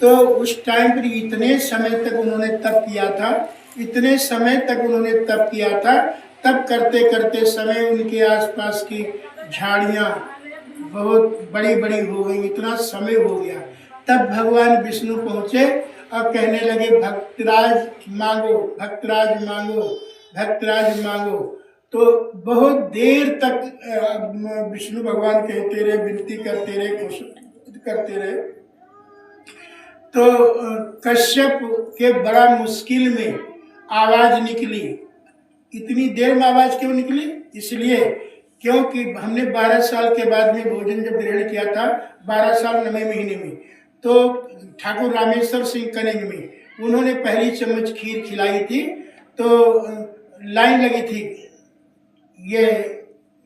तो उस टाइम पर इतने समय तक उन्होंने तप किया था, इतने समय तक उन्होंने तप किया था। तप करते करते समय उनके आसपास की झाड़ियां बहुत बड़ी बड़ी हो गई, इतना समय हो गया। तब भगवान विष्णु पहुंचे और कहने लगे भक्तराज मांगो, भक्तराज मांगो, भक्तराज मांगो। तो बहुत देर तक विष्णु भगवान कहते रहे, विनती करते रहे, खुश करते रहे। तो कश्यप के बड़ा मुश्किल में आवाज निकली। इतनी देर में आवाज क्यों निकली? इसलिए क्योंकि हमने 12 साल के बाद में भोजन जब ग्रहण किया था, 12 साल 9वें महीने में, तो ठाकुर रामेश्वर सिंह कनिंग में उन्होंने पहली चम्मच खीर खिलाई थी। तो लाइन लगी थी, ये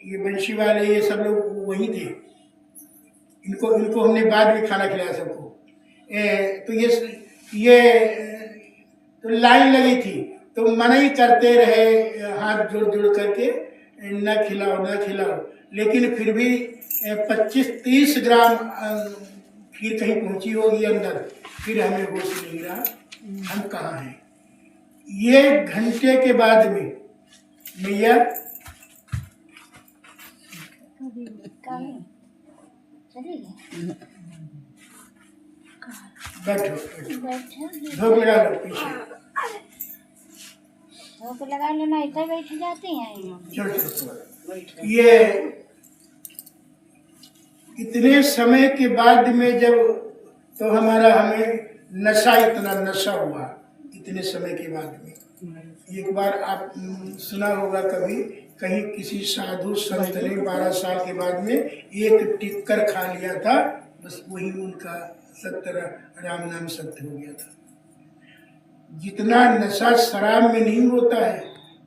बंशी वाले ये सब लोग वहीं थे, इनको हमने बाद में खाना खिलाया सबको। तो ये तो लाइन लगी थी, तो मना ही करते रहे हाथ जोड़ जोड़ करके, न खिलाओ न खिलाओ। लेकिन फिर भी 25-30 ग्राम खीर कहीं पहुंची होगी अंदर, फिर हमें होश नहीं रहा हम कहाँ हैं। ये घंटे के बाद में भैया बैठो, धूप लगा लो पीछे, धूप लगा लेना, इधर बैठ जाते हैं। ये इतने समय के बाद में जब, तो हमें नशा, इतना नशा हुआ इतने समय के बाद में। एक बार आप सुना होगा कभी, कहीं किसी साधु संत ने 12 साल के बाद में एक टिक्कर खा लिया था, बस वही उनका सत्य, राम नाम सत्य हो गया था। जितना नशा शराब में नहीं होता है,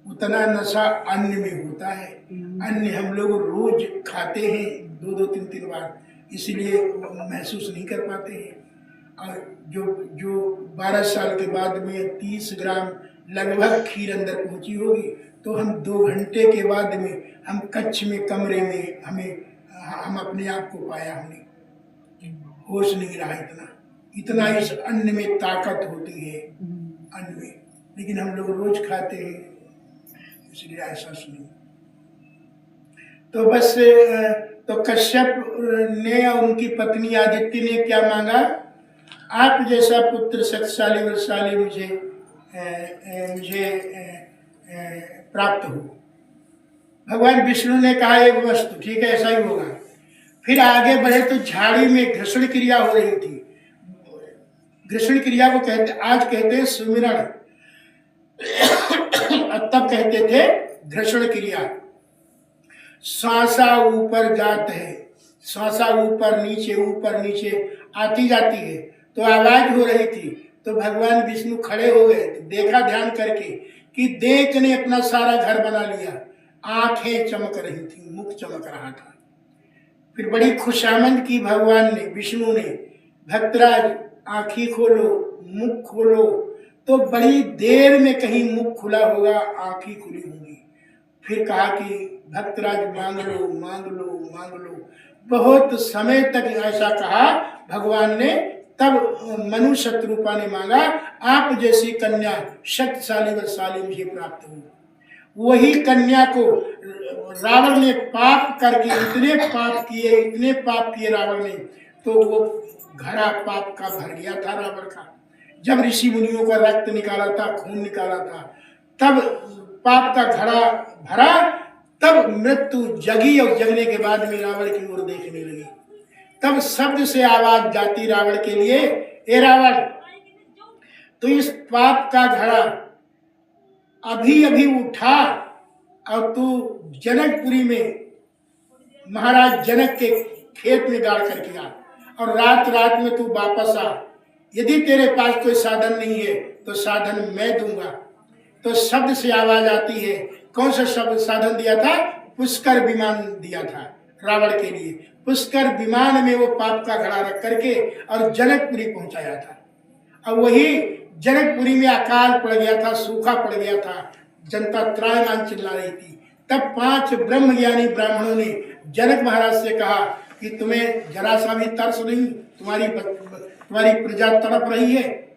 उतना नशा अन्न में होता है। अन्न हम लोग रोज खाते हैं 2-2, 3-3 बार, इसलिए महसूस नहीं कर पाते हैं। और जो 12 साल के बाद में 30 ग्राम लगभग खीर अंदर पहुंची होगी, तो हम 2 घंटे के बाद में हम कच्छ में कमरे में हम अपने आप को पाया, हमने होश नहीं रहा। इतना इस अन्न में ताकत होती है, अन्न में, लेकिन हम लोग रोज खाते हैं, इसलिए ऐसा सुनी। तो बस तो कश्यप ने और उनकी पत्नी आदित्य ने क्या मांगा? आप जैसा पुत्र शक्तिशाली बलशाली मुझे प्राप्त हो। भगवान विष्णु ने कहा एक वस्तु, ठीक है ऐसा ही होगा। फिर आगे बढ़े तो झाड़ी में घृषण क्रिया हो रही थी। घृषण क्रिया को आज कहते हैं सुमिरण, तब कहते थे घृषण क्रिया। श्वासा ऊपर जात है, श्वासा ऊपर नीचे आती जाती है, तो आवाज हो रही थी। तो भगवान विष्णु खड़े हो गए, तो देखा ध्यान करके कि देख ने अपना सारा घर बना लिया, आंखें चमक रही थी, मुख चमक रहा था। फिर बड़ी खुशामंद की भगवान ने, विष्णु ने, भक्तराज आंखी खोलो, मुख खोलो। तो बड़ी देर में कहीं मुख खुला होगा, आंखी खुली होंगी। फिर कहा कि भक्तराज मांग लो मांग लो मांग लो। बहुत समय तक ऐसा कहा भगवान ने। तब मनु शत्रुपा ने मांगा, आप जैसी कन्या शक्तिशाली बलशाली मुझे प्राप्त हो। वही कन्या को रावण ने पाप करके इतने पाप किए रावण ने, तो वो घड़ा पाप का भर गया था रावण का। जब ऋषि मुनियों का रक्त निकाला था, खून निकाला था, तब पाप का घड़ा भरा, तब मृत्यु जगी और जगने के बाद में रावण की ओर देखने लगी। तब शब्द से आवाज जाती रावण के लिए, ए रावण, तो इस पाप का घड़ा अभी अभी उठा और तू जनकपुरी में महाराज जनक के खेत में गाड़ करके आ, और रात रात में तू वापस आ। यदि तेरे पास कोई साधन नहीं है तो साधन मैं दूंगा। तो शब्द से आवाज आती है। कौन सा शब्द साधन दिया था? पुष्कर विमान दिया था रावण के लिए। पुष्कर विमान में वो पाप का घड़ा रख करके और जनकपुरी पहुंचाया था। और वही जनकपुरी में अकाल पड़ गया था, सूखा पड़ गया था, जनता त्रायमान चिल्ला रही थी। तब 5 ब्रह्मज्ञानी ब्राह्मणों ने जनक महाराज से कहा कि तुम्हें जरा सा भी तरस नहीं, हमारी प्रजा तड़प रही है।